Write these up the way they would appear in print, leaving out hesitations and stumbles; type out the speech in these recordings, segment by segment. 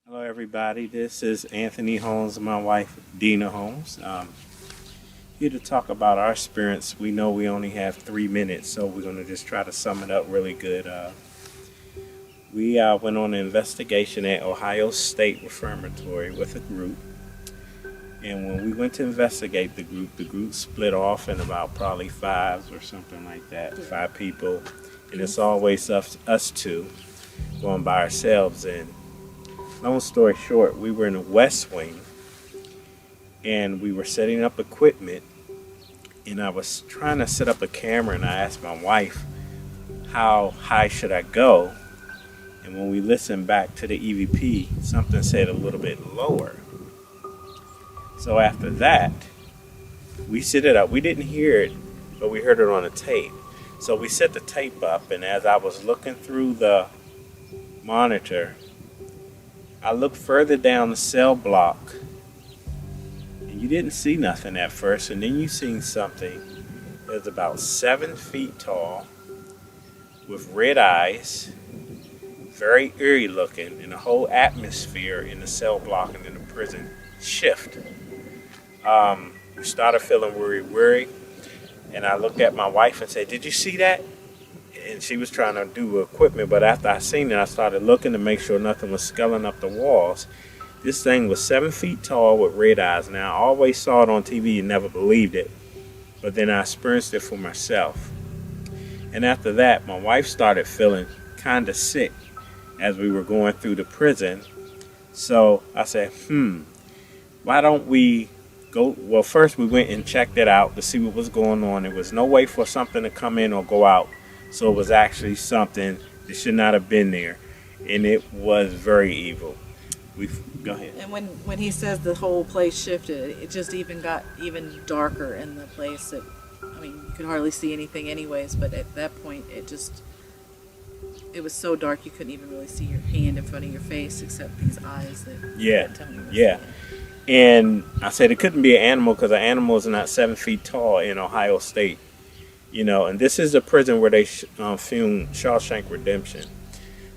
Hello, everybody. This is Anthony Holmes and my wife, Deena Holmes. Here to talk about our experience. We know we only have 3 minutes, so we're going to just try to sum it up really good. We went on an investigation at Ohio State Reformatory with a group. And when we went to investigate the group split off in about probably fives or something like that, 5 people. And it's always us two going by ourselves. And long story short, we were in the West Wing and we were setting up equipment. And I was trying to set up a camera, and I asked my wife, how high should I go? And when we listened back to the EVP, something said a little bit lower. So after that, we set it up. We didn't hear it, but we heard it on the tape. So we set the tape up, and as I was looking through the monitor, I looked further down the cell block, and you didn't see nothing at first, and then you seen something that was about 7 feet tall, with red eyes, very eerie looking, and the whole atmosphere in the cell block and in the prison shift. We started feeling weary, and I looked at my wife and said, "Did you see that?" And she was trying to do equipment, but after I seen it, I started looking to make sure nothing was scaling up the walls. This thing was 7 feet tall with red eyes. Now, I always saw it on TV and never believed it, but then I experienced it for myself. And after that, my wife started feeling kind of sick as we were going through the prison. So I said, why don't we go? Well, first we went and checked it out to see what was going on. There was no way for something to come in or go out. So it was actually something that should not have been there. And it was very evil. Go ahead. And when he says the whole place shifted, it just even got even darker in the place. I mean, you could hardly see anything anyways, but at that point, it was so dark you couldn't even really see your hand in front of your face except these eyes that Yeah, Tony was yeah. seeing. And I said it couldn't be an animal because an animal is not 7 feet tall in Ohio State. And this is a prison where they filmed Shawshank Redemption.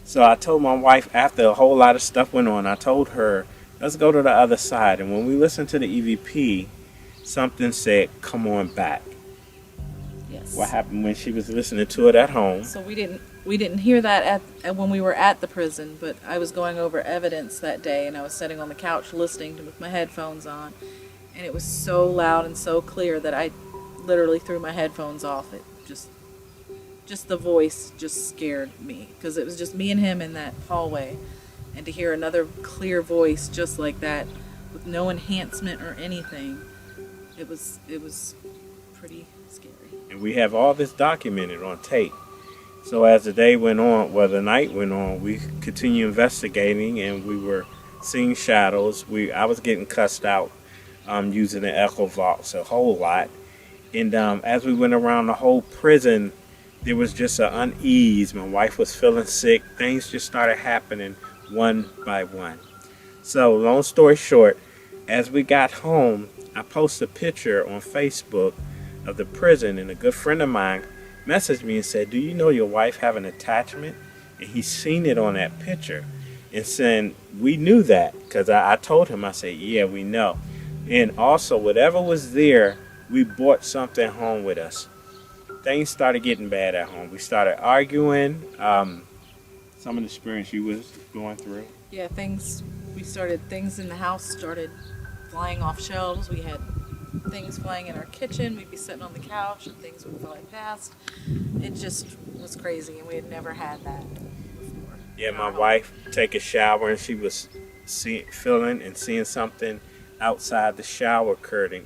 So I told my wife, after a whole lot of stuff went on, I told her, let's go to the other side. And when we listened to the EVP, something said, come on back. Yes. What happened when she was listening to it at home? So we didn't hear that when we were at the prison, but I was going over evidence that day, and I was sitting on the couch listening with my headphones on, and it was so loud and so clear that I literally threw my headphones off. It just the voice just scared me because it was just me and him in that hallway, and to hear another clear voice just like that with no enhancement or anything, it was pretty scary. And we have all this documented on tape. So as the day went on, the night went on, we continued investigating, and we were seeing shadows. I was getting cussed out using the Echo Vox a whole lot. And as we went around the whole prison, there was just an unease. My wife was feeling sick. Things just started happening one by one. So long story short, as we got home, I posted a picture on Facebook of the prison, and a good friend of mine messaged me and said, do you know your wife have an attachment? And he's seen it on that picture. And saying, we knew that, because I told him, I said, yeah, we know. And also, whatever was there, we brought something home with us. Things started getting bad at home. We started arguing. Some of the experience you was going through. Yeah, things in the house started flying off shelves. We had things flying in our kitchen. We'd be sitting on the couch and things would fly past. It just was crazy, and we had never had that before. Yeah, my wife take a shower and she was feeling and seeing something outside the shower curtain.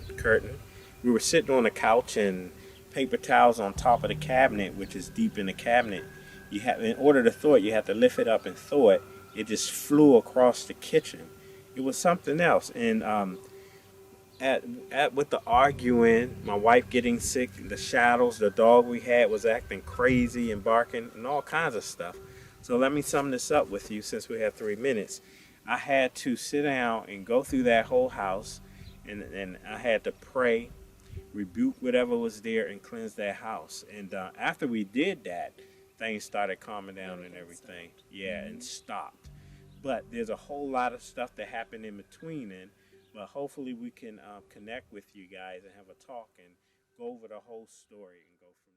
We were sitting on the couch and paper towels on top of the cabinet, which is deep in the cabinet. In order to thaw it, you have to lift it up and thaw it. It just flew across the kitchen. It was something else. And with the arguing, my wife getting sick, the shadows, the dog we had was acting crazy and barking and all kinds of stuff. So let me sum this up with you since we have 3 minutes. I had to sit down and go through that whole house, and I had to pray, rebuke whatever was there, and cleanse that house. And after we did that, things started calming down and everything. Yeah, and stopped. But there's a whole lot of stuff that happened in between then. But hopefully we can connect with you guys and have a talk and go over the whole story and go from